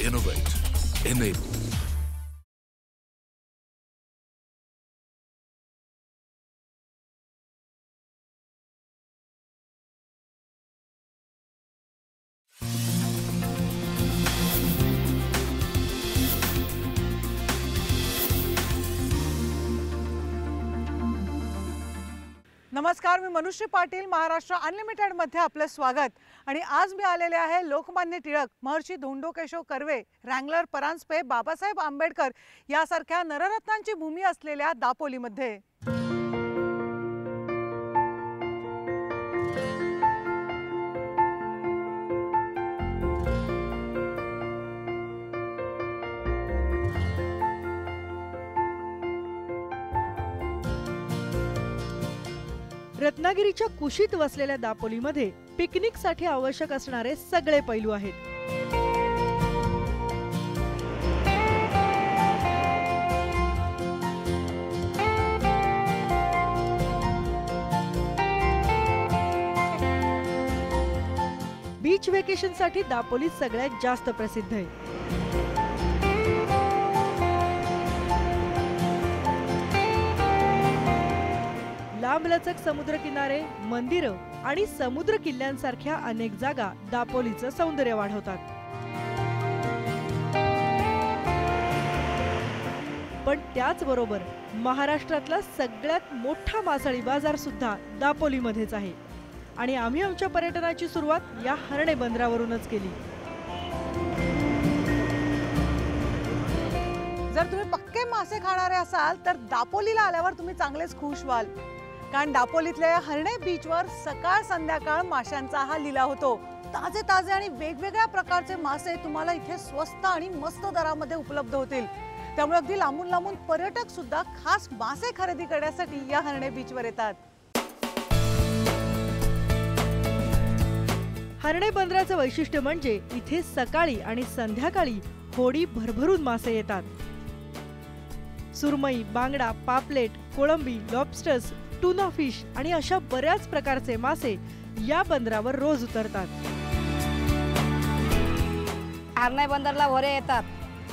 Innovate. Enable. नमस्कार, मी Manushree Patil. Maharashtra unlimited मध्ये आपलं स्वागत. आणि आज मी आलेले आहे लोकमान्य टिळक, महर्षी धोंडो केशव कर्वे, रँगलर परांजपे, बाबासाहेब आंबेडकर यासारख्या नररत्नांची भूमी असलेल्या दापोलीमध्ये. रत्नागिरीच्या कुशीत वसलेल्या दापोलीमध्ये पिकनिकसाठी आवश्यक असणारे सगळे पैलू आहेत. बीच व्हेकेशनसाठी दापोली सगळ्यात जास्त प्रसिद्ध आहे. लांबलचक समुद्रकिनारे, मंदिरं आणि समुद्र किल्ल्यांसारख्या अनेक जागा दापोलीचं सौंदर्य वाढवतात. पण त्याचबरोबर महाराष्ट्रातला सगळ्यात मोठा मासळी बाजार सुद्धा दापोलीमध्येच आहे. आणि आम्ही आमच्या पर्यटनाची सुरुवात या हर्णे बंदरावरूनच केली. जर तुम्ही पक्के मासे खाणारे असाल तर दापोलीला आल्यावर तुम्ही चांगलेच खुश व्हाल. कारण दापोलीतल्या हर्णे बीचवर सकाळ संध्याकाळ माशांचा हा लिलाव होतो. ताजे ताजे आणि वेगवेगळ्या प्रकारचे मासे तुम्हाला इथे स्वस्त आणि मस्त दरामध्ये उपलब्ध होतील. त्यामुळे अगदी लांबून लांबून पर्यटक सुद्धा खास मासे खरेदी करण्यासाठी या हर्णे बीचवर येतात. हर्णे बंदराचं वैशिष्ट्य म्हणजे इथे सकाळी आणि संध्याकाळी होडी भरभरून मासे येतात. सुरमई, बांगडा, पापलेट, कोळंबी, लॉबस्टर्स, टूना फिश आणि अशा बऱ्याच प्रकारचे मासे या बंदरावर रोज उतरतात. हर्णे बंदरला होरे येतात.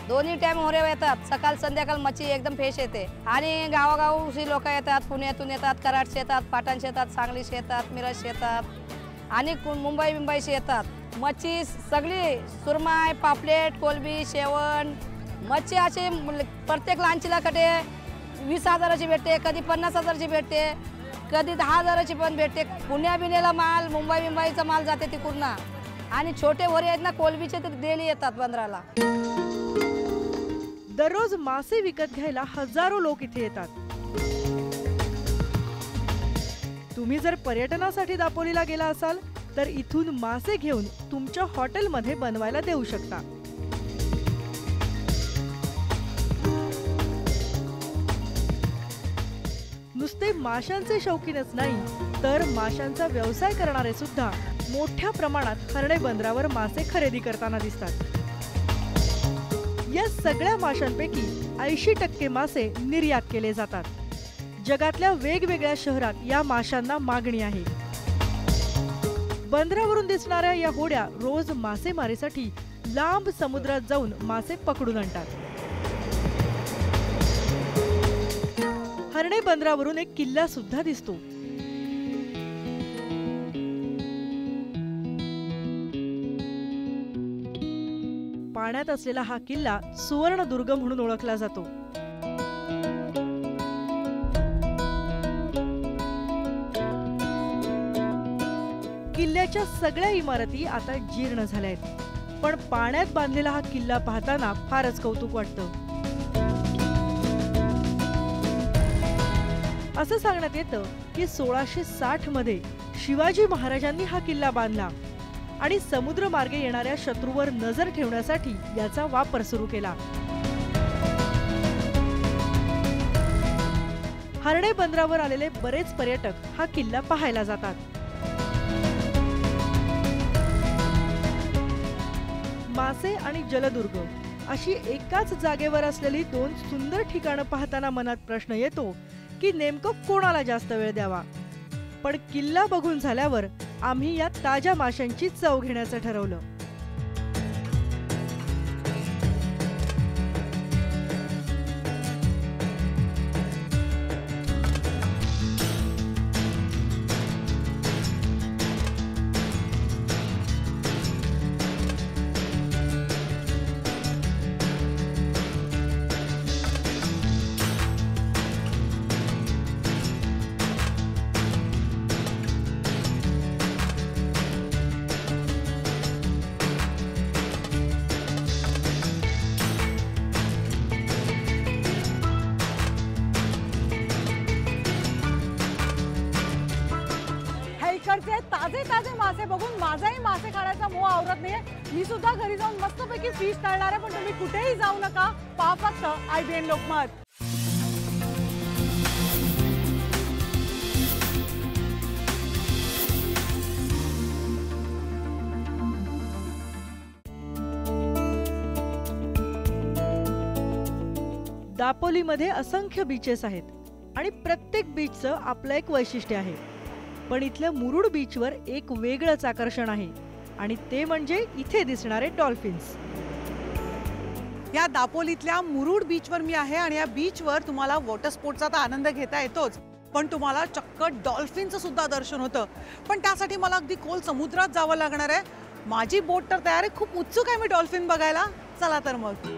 दोन्ही टाइम होरे येतात. सकाळ संध्याकाळ मच्छी एकदम फ्रेश येते. आणि गावागावची लोक येतात. पुण्यातून येतात, कराडचे येतात, पाटणचे येतात, सांगलीचे येतात, मिरजचे येतात आणि मुंबईशी येतात. मच्छी सगळी सुरमई, पापलेट, कोलंबी, शेवण मच्छी अशी प्रत्येक लांचीला कटे 20,000ची भेटते, कधी 50,000ची भेटते, कधी 10,000ची पण भेटते. पुण्या बिण्याला माल, मुंबईचा माल जाते तिकडून. आणि छोटे होरे आहेत ना कोलंबीचे तर डेली येतात बंदराला. दररोज मासे विकत घ्यायला हजारो लोक इथे येतात. तुम्ही जर पर्यटनासाठी दापोलीला गेला असाल तर इथून मासे घेऊन तुमच्या हॉटेलमध्ये बनवायला देऊ शकता. नुसते माशांचे शौकीनच नाही तर माशांचा व्यवसाय करणारे सुद्धा मोठ्या प्रमाणात हर्णे बंदरावर मासे खरेदी करताना दिसतात. या सगळ्या माशांपैकी 80% मासे निर्यात केले जातात. जगातल्या वेगवेगळ्या शहरात या माशांना मागणी आहे. बंदरावरून दिसणाऱ्या या होड्या रोज मासेमारीसाठी लांब समुद्रात जाऊन मासे पकडून आणतात. हर्णे बंदरावरून एक किल्ला सुद्धा दिसतो. पाण्यात असलेला हा किल्ला सुवर्णदुर्ग म्हणून ओळखला जातो. किल्ल्याच्या सगळ्या इमारती आता जीर्ण झाल्या आहेत. पण पाण्यात बांधलेला हा किल्ला पाहताना फारच कौतुक वाटतं. असं सांगण्यात येतं की 1660 मध्ये शिवाजी महाराजांनी हा किल्ला बांधला आणि समुद्र मार्गे येणाऱ्या शत्रूवर नजर ठेवण्यासाठी याचा वापर सुरू केला. हर्णे बंदरावर आलेले बरेच पर्यटक हा किल्ला पाहायला जातात. मासे आणि जलदुर्ग अशी एकाच जागेवर असलेली दोन सुंदर ठिकाणं पाहताना मनात प्रश्न येतो की नेमकं कोणाला जास्त वेळ द्यावा. पण किल्ला बघून झाल्यावर आम्ही या ताज्या माशांची चव घेण्याचं ठरवलं. ताजे ताजे मासे बघून माझाही मासे खाण्याचा मोह आवरत नाहीये. मी सुद्धा घरी जाऊन मस्तपैकी फिश तळणार आहे. पण तुम्ही कुठेही जाऊ नका, पहा फक्त IBN लोकमत. दापोलीमध्ये असंख्य बीचेस आहेत आणि प्रत्येक बीचचं आपलं एक वैशिष्ट्य आहे. पण इथल्या मुरुड बीचवर एक वेगळंच आकर्षण आहे आणि ते म्हणजे इथे दिसणारे डॉल्फिन्स. या दापोलीतल्या मुरुड बीचवर मी आहे आणि या बीचवर तुम्हाला वॉटर स्पोर्टचा तर आनंद घेता येतोच, पण तुम्हाला चक्क डॉल्फिनचं सुद्धा दर्शन होतं. पण त्यासाठी मला अगदी खोल समुद्रात जावं लागणार आहे. माझी बोट तर तयार आहे, खूप उत्सुक आहे मी डॉल्फिन बघायला. चला तर मग.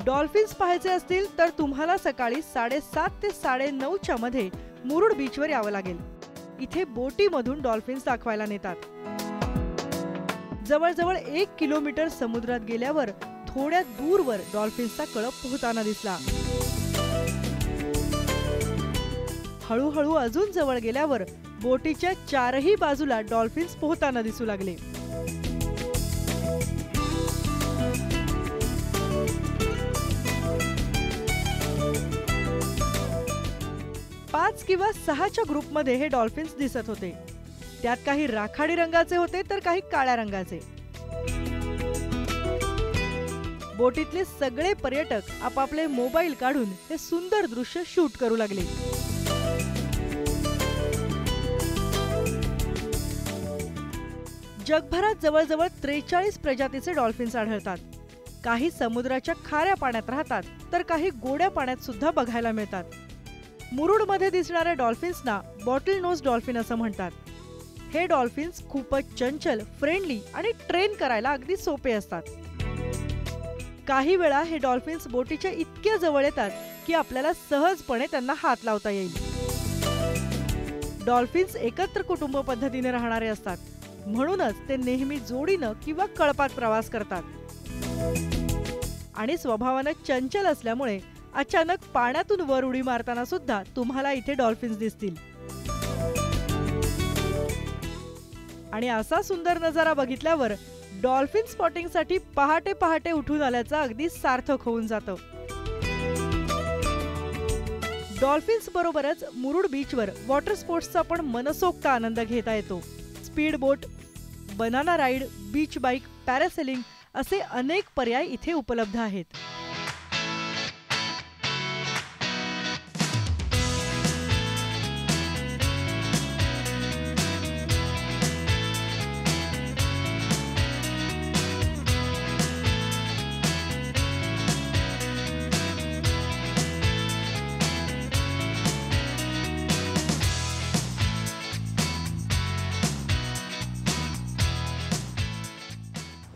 डॉल्फिन्स पाहायचे असतील तर तुम्हाला सकाळी 7:30 ते 9:30 मध्ये मुरुड बीचवर यावं लागेल. इथे बोटीमधून डॉल्फिन्स दाखवायला नेतात. जवळजवळ 1 किलोमीटर समुद्रात गेल्यावर थोड्या दूरवर डॉल्फिन्सचा कळप पोहताना दिसला. हळूहळू अजून जवळ गेल्यावर बोटीच्या चारही बाजूला डॉल्फिन्स पोहताना दिसू लागले. 5 किंवा 6च्या ग्रुपमध्ये हे डॉल्फिन्स दिसत होते. त्यात काही राखाडी रंगाचे होते तर काही काळ्या रंगाचे. बोटीतले सगळे पर्यटक आपापले मोबाईल काढून हे सुंदर दृश्य शूट करू लागले. जगभरात जवळजवळ 43 प्रजातीचे डॉल्फिन्स आढळतात. काही समुद्राच्या खाऱ्या पाण्यात राहतात तर काही गोड्या पाण्यात सुद्धा बघायला मिळतात. मुरुडमध्ये दिसणाऱ्या डॉल्फिन्सना बॉटल नोज डॉल्फिन असं म्हणतात. हे डॉल्फिन्स खूपच चंचल, फ्रेंडली आणि ट्रेन करायला अगदी सोपे असतात. काही वेळा हे डॉल्फिन्स बोटीच्या इतक्या जवळ येतात की आपल्याला सहजपणे त्यांना हात लावता येईल. डॉल्फिन्स एकत्र कुटुंब पद्धतीने राहणारे असतात, म्हणूनच ते नेहमी जोडीनं किंवा कळपात प्रवास करतात. आणि स्वभावानं चंचल असल्यामुळे अचानक पाण्यातून वर उडी मारताना सुद्धा तुम्हाला इथे डॉल्फिन्स दिसतील. आणि असा सुंदर नजारा बघितल्यावर डॉल्फिन स्पॉटिंगसाठी पहाटे पहाटे उठून आल्याचं अगदी सार्थक होऊन जातं. डॉल्फिन्स बरोबरच मुरुड बीचवर वॉटर स्पोर्ट्सचा पण मनसोक्त आनंद घेता येतो. Speed boat, banana ride, beach bike, parasailing असे अनेक पर्याय इथे उपलब्ध आहेत.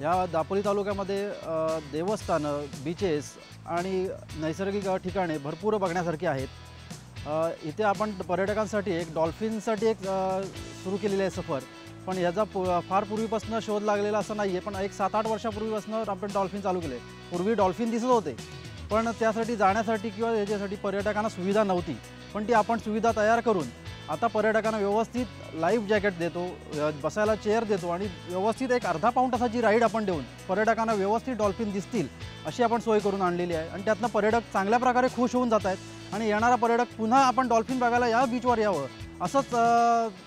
या दापोली तालुक्यामध्ये देवस्थानं, बीचेस आणि नैसर्गिक ठिकाणे भरपूर बघण्यासारखी आहेत. इथे आपण पर्यटकांसाठी एक डॉल्फिनसाठी एक सुरू केलेली आहे सफर. पण याचा फार पूर्वीपासून शोध लागलेला असं नाही आहे. पण एक 7-8 वर्षापूर्वीपासून आपण डॉल्फिन चालू केले. पूर्वी डॉल्फिन दिसत होते, पण त्यासाठी जाण्यासाठी किंवा याच्यासाठी पर्यटकांना सुविधा नव्हती. पण ती आपण सुविधा तयार करून आता पर्यटकांना व्यवस्थित लाईफ जॅकेट देतो, बसायला चेअर देतो आणि व्यवस्थित एक अर्धा पाऊण तासाची राईड आपण देऊन पर्यटकांना व्यवस्थित डॉल्फिन दिसतील अशी आपण सोय करून आणलेली आहे. आणि त्यातनं पर्यटक चांगल्या प्रकारे खुश होऊन जात आहेत आणि येणारा पर्यटक पुन्हा आपण डॉल्फिन बघायला या बीचवर यावं असंच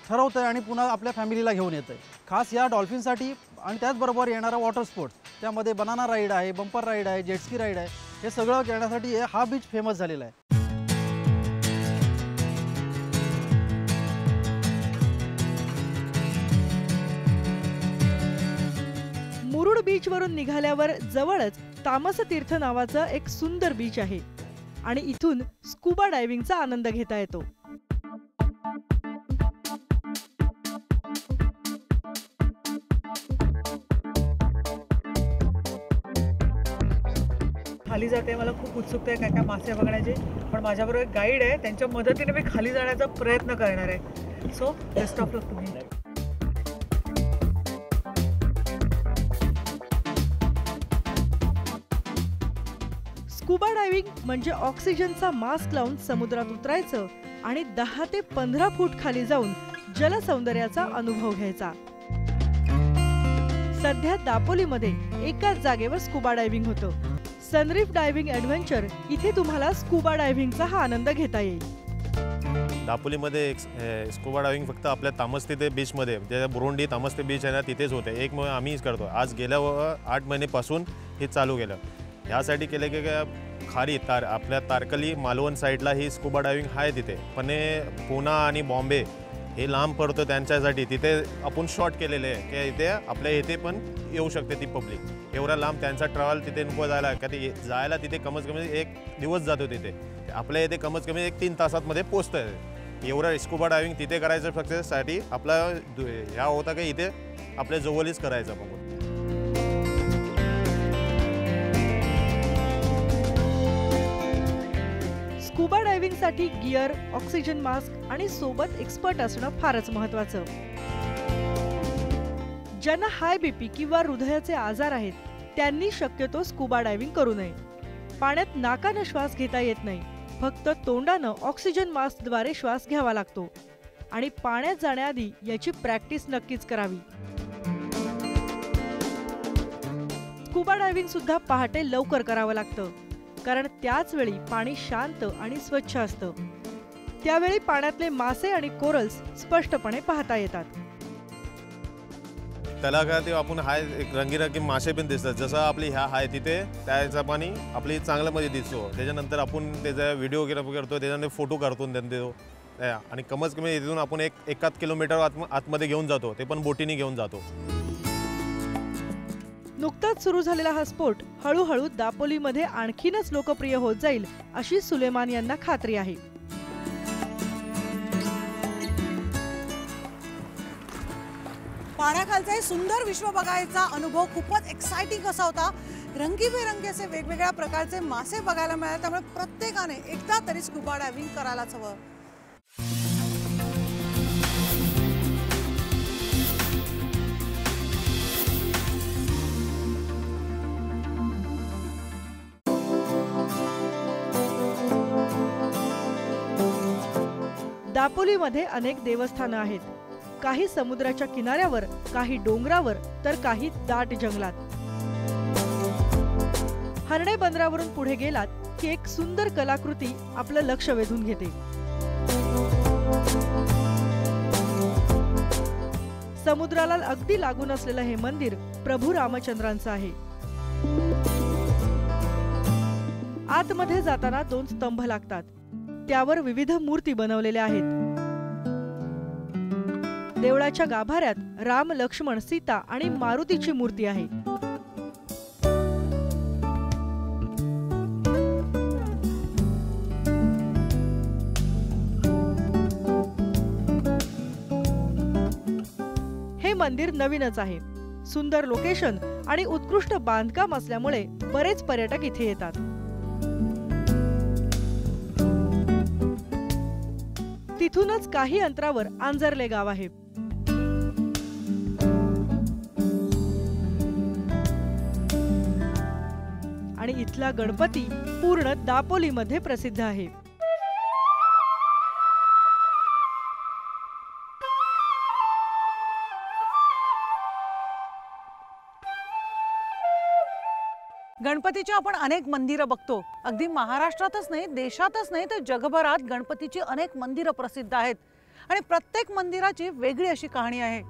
ठरवतं आहे आणि पुन्हा आपल्या फॅमिलीला घेऊन येतं आहे. खास या डॉल्फिनसाठी आणि त्याचबरोबर येणारा वॉटर स्पोर्ट्स, त्यामध्ये बनाना राईड आहे, बंपर राईड आहे, जेटस्की राईड आहे, हे सगळं करण्यासाठी हा बीच फेमस झालेला आहे. मुरुड बीचवरून निघाल्यावर जवळच तामसतीर्थ नावाचं एक सुंदर बीच आहे आणि इथून स्कुबा डायव्हिंगचा आनंद घेता येतो. खाली जाते. मला खूप उत्सुकता आहे काय काय मासे बघण्याची. पण माझ्याबरोबर एक गाईड आहे, त्यांच्या मदतीने मी खाली जाण्याचा प्रयत्न करणार आहे. सो बेस्ट ऑफ लक तुम्ही. स्कुबा डायव्हिंग म्हणजे ऑक्सिजनचा मास्क लावून समुद्रात उतरायचं आणि 10 ते 15 फूट खाली जाऊन जलसौंदर्याचा अनुभव घ्यायचा. सध्या दापोलीमध्ये एकाच जागेवर स्कुबा डायव्हिंग होतं. सनरीफ डायव्हिंग ॲडव्हेंचर इथे तुम्हाला स्कुबा डायव्हिंगचा हा आनंद घेता येईल. दापोलीमध्ये स्कुबा डायव्हिंग फक्त आपल्या तामस्ते बीचमध्ये, जे बुरुंडी तामस्ते बीच आहे ना, तिथेच होते. एक मग आम्हीच करतो. आज गेल्या 8 महिन्यापासून हे चालू केलं. ह्यासाठी केलं की खारी आपल्या तारकली मालवण साईडला ही स्कुबा डायव्हिंग आहे तिथे. पण पुणे आणि बॉम्बे हे लांब पडतं त्यांच्यासाठी. तिथे आपण शॉट केलेले आहे की इथे आपल्या इथे पण येऊ शकते ती पब्लिक. एवढा लांब त्यांचा ट्रॅव्हल तिथे नको जायला, का ते जायला तिथे कमीत कमी 1 दिवस जातो. तिथे आपल्या इथे कमीत कमी 1-3 तासांमध्ये पोचतं आहे. एवढं स्कुबा डायव्हिंग तिथे करायचं फक्त साठी आपला ह्या होता की इथे आपल्या जवळच करायचं. बघून स्कुबा डायव्हिंगसाठी गिअर, ऑक्सिजन मास्क आणि सोबत एक्सपर्ट असणं फारच महत्त्वाचं. ज्यांना हाय बीपी किंवा हृदयाचे आजार आहेत त्यांनी शक्यतो स्कुबा डायव्हिंग करू नये. पाण्यात नाकानं श्वास घेता येत नाही. फक्त तोंडानं ऑक्सिजन मास्कद्वारे श्वास घ्यावा लागतो आणि पाण्यात जाण्याआधी याची प्रॅक्टिस नक्कीच करावी. स्कुबा डायव्हिंग सुद्धा पहाटे लवकर करावं लागतं, कारण त्याच वेळी पाणी शांत आणि स्वच्छ असतं. त्यावेळी पाण्यातले मासे आणि कोरल्स स्पष्टपणे पाहता येतात. त्याला काय ते आपण हाय रंगीरंगी मासे पण दिसतात. जसं आपली ह्या हाय तिथे त्याचं पाणी आपली चांगलं मध्ये दिसतो. त्याच्यानंतर आपण त्याचा व्हिडिओ वगैरे करतो, त्याच्यानंतर फोटो काढून देतो. आणि कमीत कमी इथून आपण 1 किलोमीटर आतमध्ये घेऊन जातो. ते पण बोटीने घेऊन जातो. नुकताच सुरू झालेला हा स्पोर्ट हळूहळू दापोलीमध्ये आणखीनच लोकप्रिय होत जाईल अशी सुलेमान यांना खात्री आहे. पाण्याखालचा हे सुंदर विश्व बघायचा अनुभव खूपच एक्साइटिंग असा होता. रंगीबेरंगी असे वेगवेगळ्या प्रकारचे मासे बघायला मिळाले. त्यामुळे प्रत्येकाने एकदा तरी स्कुबा डायव्हिंग करायलाच हवं. दापोलीमध्ये अनेक देवस्थानं आहेत. काही समुद्राच्या किनाऱ्यावर, काही डोंगरावर तर काही दाट जंगलात. हर्णे बंदरावरून पुढे गेलात की एक सुंदर कलाकृती आपलं लक्ष वेधून घेते. समुद्राला अगदी लागून असलेलं हे मंदिर प्रभू रामचंद्रांचं आहे. आतमध्ये जाताना 2 स्तंभ लागतात. त्यावर विविध मूर्ती बनवलेल्या आहेत. देवळाच्या गाभाऱ्यात राम, लक्ष्मण, सीता आणि मारुतीची मूर्ती आहे. हे मंदिर नवीनच आहे. सुंदर लोकेशन आणि उत्कृष्ट बांधकाम असल्यामुळे बरेच पर्यटक इथे येतात. तिथूनच काही अंतरावर आंजर्ले गाव आहे. आणि इथला गणपती पूर्ण दापोलीमध्ये प्रसिद्ध आहे. गणपतीची आपण अनेक मंदिरं बघतो. अगदी महाराष्ट्रातच नाही, देशातच नाही तर जगभरात गणपतीची अनेक मंदिरं प्रसिद्ध आहेत. आणि प्रत्येक मंदिराची वेगळी अशी कहाणी आहे.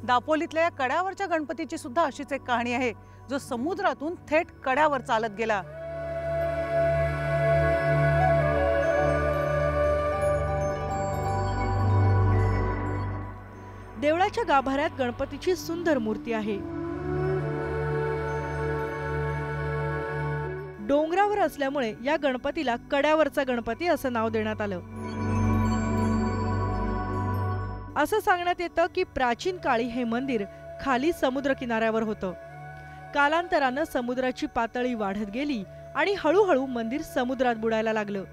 दापोलीतल्या कड्यावरच्या गणपतीची सुद्धा अशीच एक कहाणी आहे, जो समुद्रातून थेट कड्यावर चालत गेला. देवळाच्या गाभाऱ्यात गणपतीची सुंदर मूर्ती आहे. डोंगरावर असल्यामुळे या गणपतीला कड्यावरचा गणपती असं नाव देण्यात आलं. असं सांगण्यात येतं की प्राचीन काळी हे मंदिर खाली समुद्र किनाऱ्यावर होतं. कालांतरानं समुद्राची पातळी वाढत गेली आणि हळूहळू मंदिर समुद्रात बुडायला लागलं.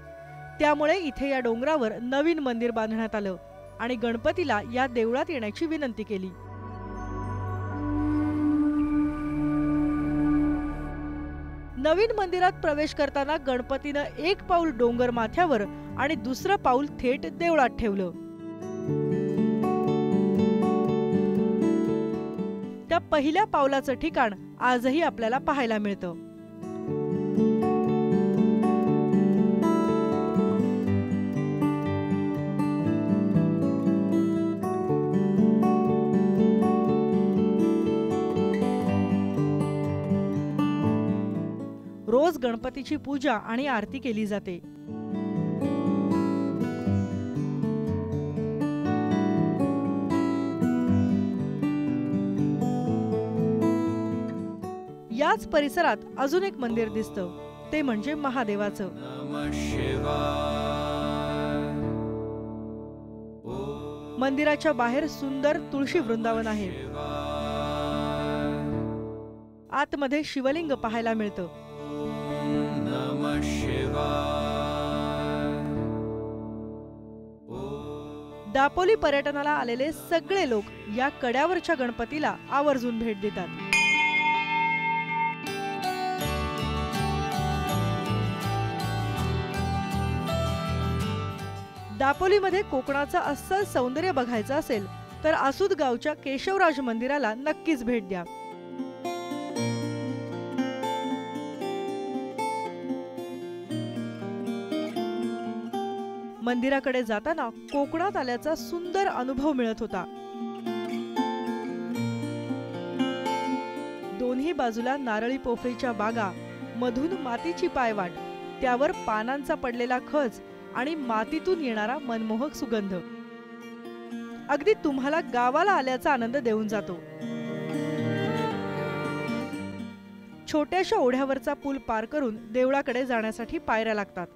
त्यामुळे इथे या डोंगरावर नवीन मंदिर बांधण्यात आलं आणि गणपतीला या देवळात येण्याची विनंती केली. नवीन मंदिरात प्रवेश करताना गणपतीनं एक पाऊल डोंगर माथ्यावर आणि दुसरं पाऊल थेट देवळात ठेवलं. त्या पहिल्या पावलाचं ठिकाण आजही आपल्याला पाहायला मिळतं. रोज गणपतीची पूजा आणि आरती केली जाते. याच परिसरात अजून एक मंदिर दिसतं, ते म्हणजे महादेवाचं. मंदिराच्या बाहेर सुंदर तुळशी वृंदावन आहे. आतमध्ये शिवलिंग पाहायला मिळतं. दापोली पर्यटनाला आलेले सगळे लोक या कड्यावरच्या गणपतीला आवर्जून भेट देतात. दापोलीमध्ये कोकणाचं अस्सल सौंदर्य बघायचं असेल तर आसूद गावच्या केशवराज मंदिराला नक्कीच भेट द्या. मंदिराकडे जाताना कोकणात आल्याचा सुंदर अनुभव मिळत होता. दोन्ही बाजूला नारळी पोफळीच्या बागा, मधून मातीची पायवाट, त्यावर पानांचा पडलेला खच आणि मातीतून येणारा मनमोहक सुगंध अगदी तुम्हाला गावाला आल्याचा आनंद देऊन जातो. छोट्याशा ओढ्यावरचा पूल पार करून देवळाकडे जाण्यासाठी पायऱ्या लागतात.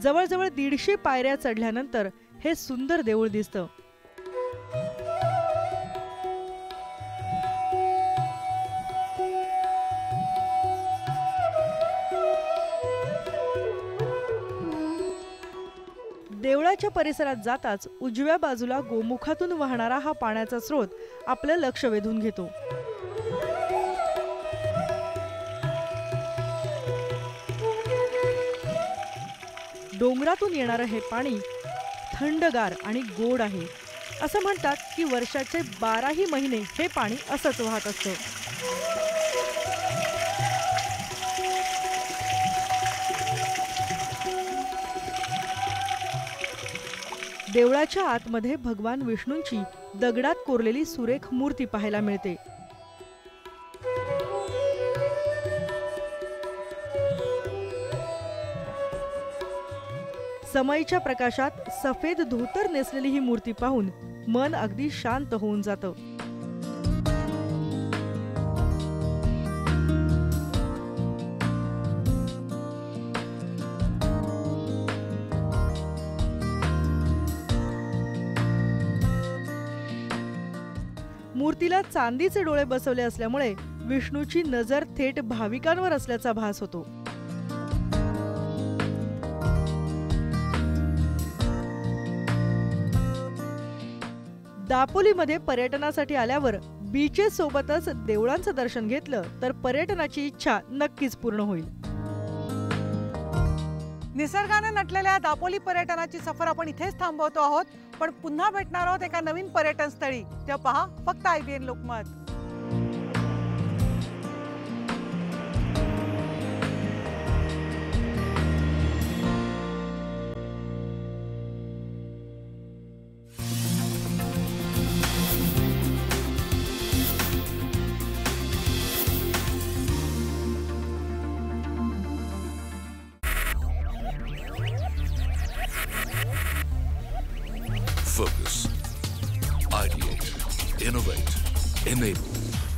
जवळजवळ 150 पायऱ्या चढल्यानंतर हे सुंदर देऊळ दिसतं. देवळाच्या परिसरात जाताच उजव्या बाजूला गोमुखातून वाहणारा हा पाण्याचा स्रोत आपलं लक्ष वेधून घेतो. डोंगरातून येणारं हे पाणी थंडगार आणि गोड आहे. असं म्हणतात की वर्षाचे 12ही महिने हे पाणी असंच वाहत असतं. देवळाच्या आतमध्ये भगवान विष्णूंची दगडात कोरलेली सुरेख मूर्ती पाहायला मिळते. समईच्या प्रकाशात सफेद धोतर नेसलेली ही मूर्ती पाहून मन अगदी शांत होऊन जातं. मूर्तीला चांदीचे डोळे बसवले असल्यामुळे विष्णूची नजर थेट भाविकांवर असल्याचा भास होतो. दापोलीमध्ये पर्यटनासाठी आल्यावर बीचेस सोबतच देवळांचं दर्शन घेतलं तर पर्यटनाची इच्छा नक्कीच पूर्ण होईल. निसर्गाने नटलेल्या दापोली पर्यटनाची सफर आपण इथेच थांबवतो आहोत, पण पुन्हा भेटणार आहोत एका नवीन पर्यटन स्थळी. तेव्हा पहा फक्त IBN Lokmat. Focus. Ideate. Innovate. Enable.